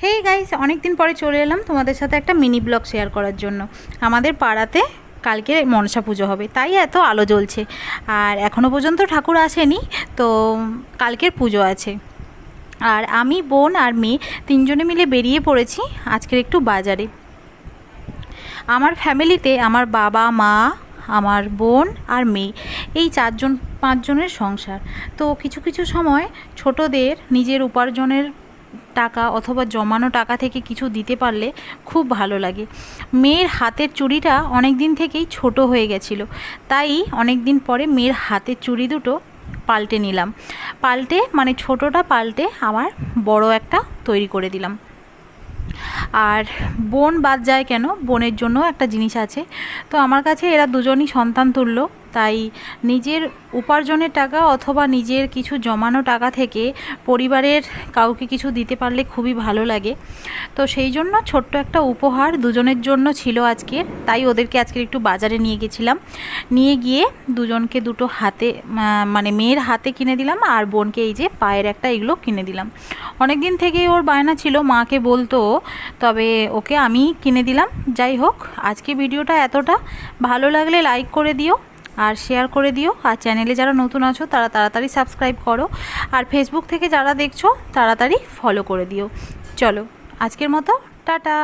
Hey guys, অনেক দিন পরে চলে এলাম তোমাদের সাথে একটা মিনি ব্লগ শেয়ার করার জন্য। আমাদের পাড়াতে কালকে মনসা পুজো হবে, তাই এত আলো জ্বলছে। আর এখনও পর্যন্ত ঠাকুর আসেনি, তো কালকের পুজো আছে। আর আমি, বোন আর মেয়ে তিনজনে মিলে বেরিয়ে পড়েছি আজকের একটু বাজারে। আমার ফ্যামিলিতে আমার বাবা, মা, আমার বোন আর মেয়ে, এই 4-5 জনের সংসার। তো কিছু কিছু সময় ছোটদের নিজের উপার্জনের টাকা অথবা জমানো টাকা থেকে কিছু দিতে পারলে খুব ভালো লাগে। মেয়ের হাতের চুড়িটা অনেক দিন থেকেই ছোট হয়ে গেছিলো, তাই অনেক দিন পরে মেয়ের হাতের চুড়ি দুটো পাল্টে নিলাম। মানে ছোটোটা পাল্টে আমার বড় একটা তৈরি করে দিলাম। আর বোন বাদ যায় কেন, বোনের জন্য একটা জিনিস আছে। তো আমার কাছে এরা দুজনই সন্তান তুল্য, তাই নিজের উপার্জনের টাকা অথবা নিজের কিছু জমানো টাকা থেকে পরিবারের কাউকে কিছু দিতে পারলে খুবই ভালো লাগে। তো সেই জন্য ছোট্ট একটা উপহার দুজনের জন্য ছিল আজকে, তাই ওদেরকে আজকে একটু বাজারে নিয়ে গেছিলাম। নিয়ে গিয়ে দুজনকে দুটো হাতে, মানে মেয়ের হাতে কিনে দিলাম, আর বোনকে এই যে পায়ের একটা এগুলো কিনে দিলাম। অনেক দিন থেকেই ওর বায়না ছিল, মাকে বলতো, তবে ওকে আমি কিনে দিলাম। যাই হোক, আজকে ভিডিওটা এতটা, ভালো লাগলে লাইক করে দিও আর শেয়ার করে দিও। আর চ্যানেলে যারা নতুন আছো তারা তাড়াতাড়ি সাবস্ক্রাইব করো, আর ফেসবুক থেকে যারা দেখছো তাড়াতাড়ি ফলো করে দিও। চলো আজকের মতো টাটা।